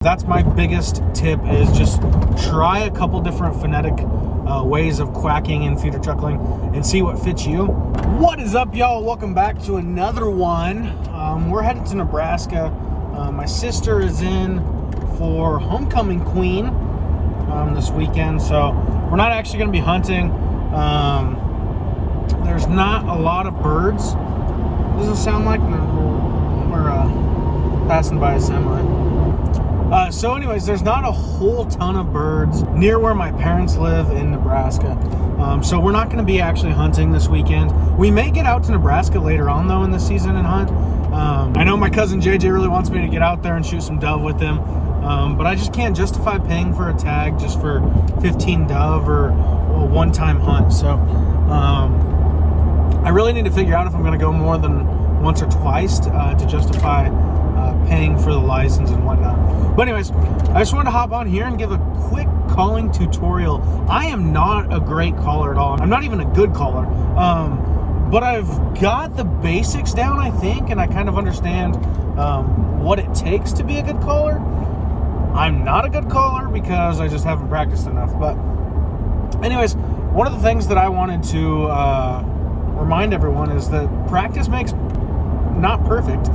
That's my biggest tip, is just try a couple different phonetic ways of quacking and feeder chuckling and see what fits you. What is up, y'all? Welcome back to another one. We're headed to Nebraska. My sister is in for homecoming queen this weekend, so we're not actually going to be hunting. There's not a lot of birds. Does it sound like we're passing by a semi? So anyways, there's not a whole ton of birds near where my parents live in Nebraska. So we're not going to be actually hunting this weekend. We may get out to Nebraska later on, though, in the season and hunt. I know my cousin JJ really wants me to get out there and shoot some dove with him. But I just can't justify paying for a tag just for 15 dove or a one-time hunt. So I really need to figure out if I'm going to go more than once or twice to justify paying for the license and whatnot. But anyways, I just wanted to hop on here and give a quick calling tutorial. I am not a great caller at all. I'm not even a good caller. But I've got the basics down, I think, and I kind of understand what it takes to be a good caller. I'm not a good caller because I just haven't practiced enough. But anyways, one of the things that I wanted to remind everyone is that practice makes not perfect.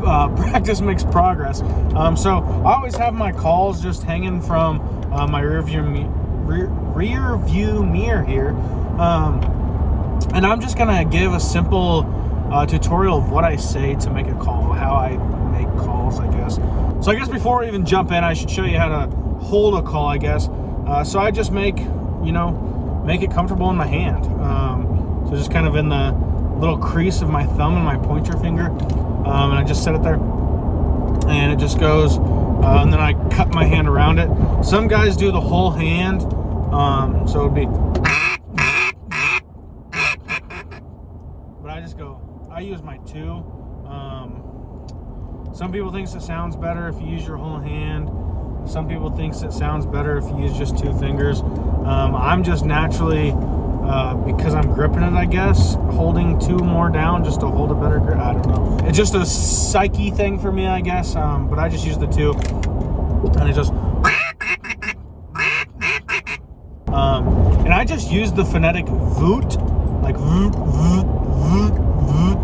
Practice makes progress. So I always have my calls just hanging from my rear view mirror here. And I'm just gonna give a simple tutorial of what I say to make a call, how I make calls, I guess. So I guess before we even jump in, I should show you how to hold a call, I guess. So I just make it comfortable in my hand. So just kind of in the little crease of my thumb and my pointer finger. And I just set it there. And it just goes, and then I cut my hand around it. Some guys do the whole hand. So it'd be, but I use my two. Some people think it sounds better if you use your whole hand. Some people think it sounds better if you use just two fingers. I'm just naturally, because I'm gripping it, I guess, holding two more down just to hold a better grip. I don't know. It's just a psyche thing for me, I guess. But I just use the two, and it just. And I just use the phonetic voot, like voot, voot, voot, voot.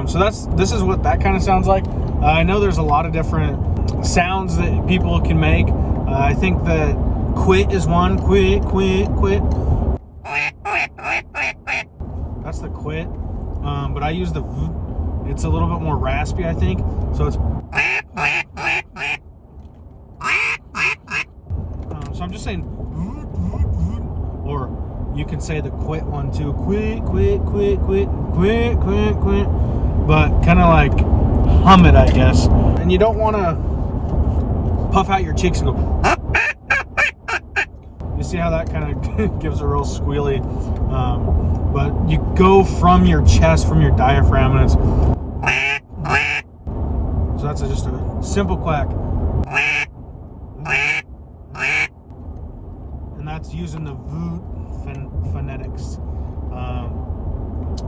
So this is what that kind of sounds like. I know there's a lot of different sounds that people can make. I think that quit is one. Quit. That's the quit. But I use the voot. It's a little bit more raspy, I think. So it's. So I'm just saying voot, voot, voot. Or you can say the quit one too. Quit. But kind of like hum it, I guess. And you don't want to puff out your cheeks and go. You see how that kind of gives a real squealy. But you go from your chest, from your diaphragm, and it's. So that's just a simple quack. And that's using the voot phonetics.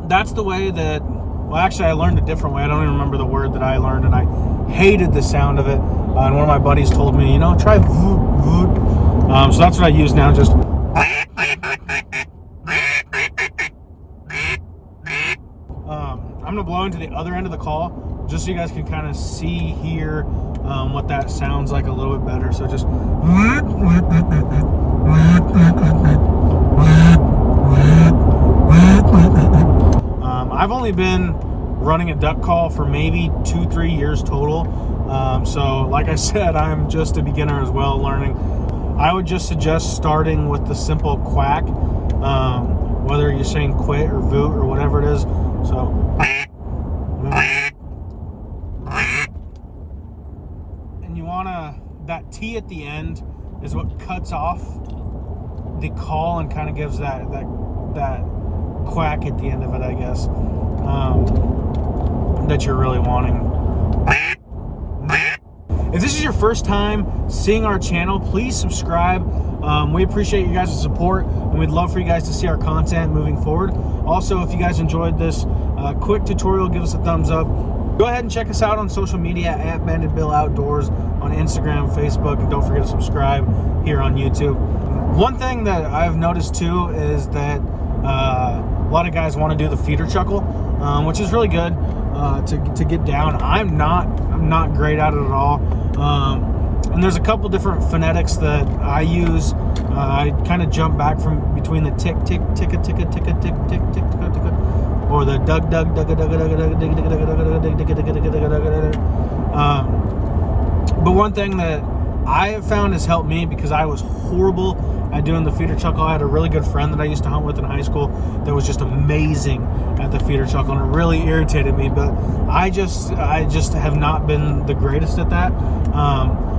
That's the way that. Well, actually, I learned a different way. I don't even remember the word that I learned, and I hated the sound of it. And one of my buddies told me, try voot, voot. So that's what I use now, just. I'm going to blow into the other end of the call, just so you guys can kind of see, hear what that sounds like a little bit better. So just. I've only been running a duck call for maybe 2-3 years total. So like I said, I'm just a beginner as well, learning. I would just suggest starting with the simple quack, whether you're saying quit or voot or whatever it is. So. And you wanna, that T at the end is what cuts off the call and kind of gives that quack at the end of it, I guess, that you're really wanting. If this is your first time seeing our channel, please subscribe. We appreciate you guys' support, and we'd love for you guys to see our content moving forward. Also, if you guys enjoyed this quick tutorial, give us a thumbs up. Go ahead and check us out on social media at Banded Bill Outdoors on Instagram, Facebook, and don't forget to subscribe here on YouTube. One thing that I've noticed too is that a lot of guys want to do the feeder chuckle, which is really good to get down. I'm not great at it at all. And there's a couple different phonetics that I use. I kind of jump back from between the tick, tick, tick, tick, tick, tick, tick, tick, tick, tick, tick, or the dug, dug, dug, dug, dug, dug, dug, dug. But one thing that I have found has helped me, because I was horrible at doing the feeder chuckle. I had a really good friend that I used to hunt with in high school that was just amazing at the feeder chuckle, and it really irritated me. But I just have not been the greatest at that.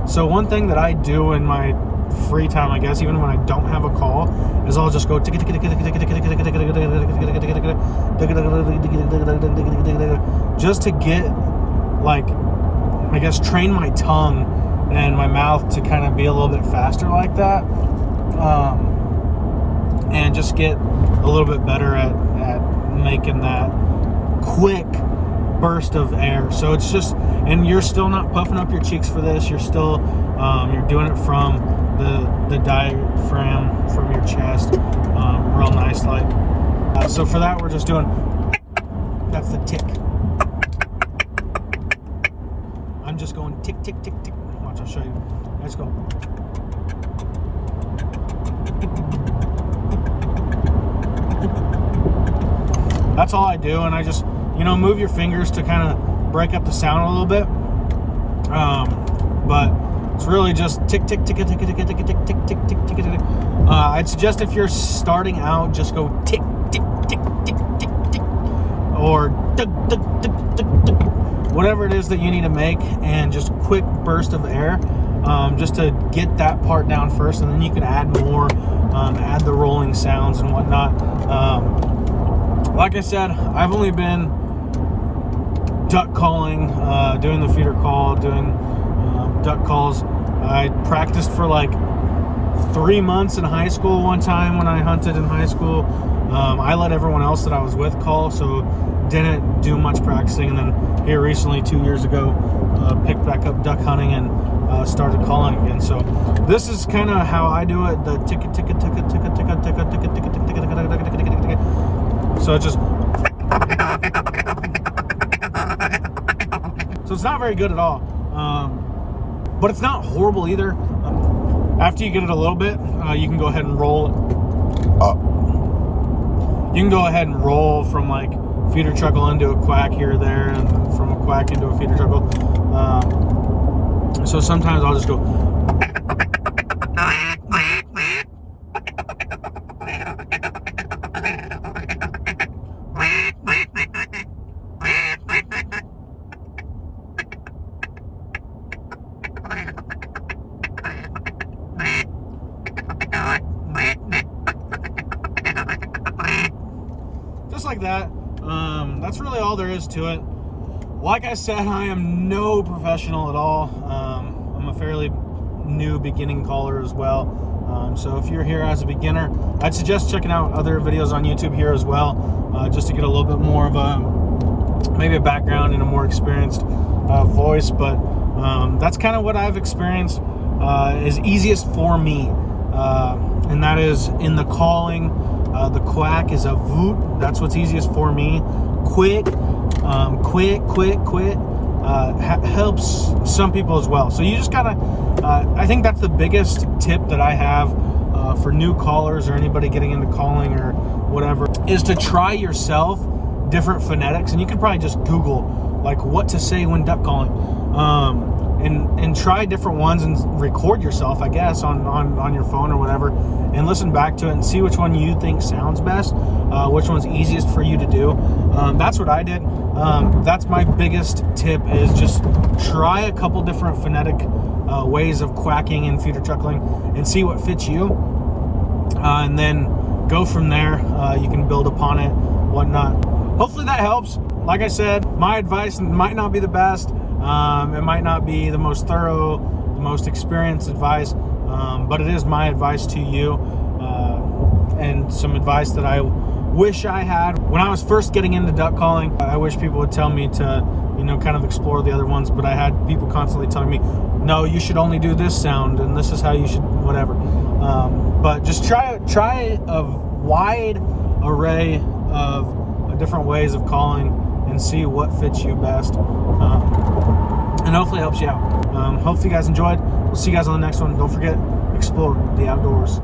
So one thing that I do in my free time, I guess, even when I don't have a call, is I'll just go just to get, like, I guess, train my tongue and my mouth to kind of be a little bit faster like that, and just get a little bit better at making that quick burst of air. So it's just, and you're still not puffing up your cheeks for this. You're still you're doing it from the diaphragm, from your chest, real nice, like. So for that, we're just doing, that's the tick. I'm just going tick, tick, tick, tick. Watch, I'll show you. Let's go. That's all I do, and I just, move your fingers to kind of break up the sound a little bit. But it's really just tick, tick, tick, tick, tick, tick, tick, tick, tick, tick, tick, tick, tick. I'd suggest if you're starting out, just go tick, tick, tick, tick, tick, tick, or tick, tick, tick, tick, tick, whatever it is that you need to make, and just quick burst of air, just to get that part down first, and then you can add more, add the rolling sounds and whatnot. Like I said, I've only been duck calling, doing the feeder call, doing duck calls. I practiced for like 3 months in high school one time when I hunted in high school. I let everyone else that I was with call, so didn't do much practicing. And then here recently, 2 years ago, picked back up duck hunting and started calling again. So this is kind of how I do it. The tick tick tick tick tick tick tick tick tick tick tick tick tick. So it just, so it's not very good at all, but it's not horrible either. After you get it a little bit, you can go ahead and roll it. You can go ahead and roll from like feeder chuckle into a quack here or there, and from a quack into a feeder chuckle. So sometimes I'll just go. Just like that. That's really all there is to it. Like I said, I am no professional at all. I'm a fairly new beginning caller as well. So if you're here as a beginner, I'd suggest checking out other videos on YouTube here as well, just to get a little bit more of maybe a background and a more experienced voice. But that's kind of what I've experienced is easiest for me, and that is in the calling. The quack is a voot. That's what's easiest for me. Quick, helps some people as well. So you just gotta, I think that's the biggest tip that I have for new callers or anybody getting into calling or whatever, is to try yourself different phonetics. And you can probably just Google like what to say when duck calling, and try different ones and record yourself, I guess, on your phone or whatever, and listen back to it and see which one you think sounds best, which one's easiest for you to do. That's what I did. That's my biggest tip, is just try a couple different phonetic ways of quacking and feeder chuckling and see what fits you, and then go from there. You can build upon it, whatnot. Hopefully that helps. Like I said, my advice might not be the best. It might not be the most thorough, the most experienced advice, but it is my advice to you, and some advice that I wish I had when I was first getting into duck calling. I wish people would tell me to, kind of explore the other ones. But I had people constantly telling me, no, you should only do this sound, and this is how you should, whatever. But just try a wide array of different ways of calling and see what fits you best. And hopefully it helps you out. Hopefully you guys enjoyed. We'll see you guys on the next one. Don't forget, explore the outdoors.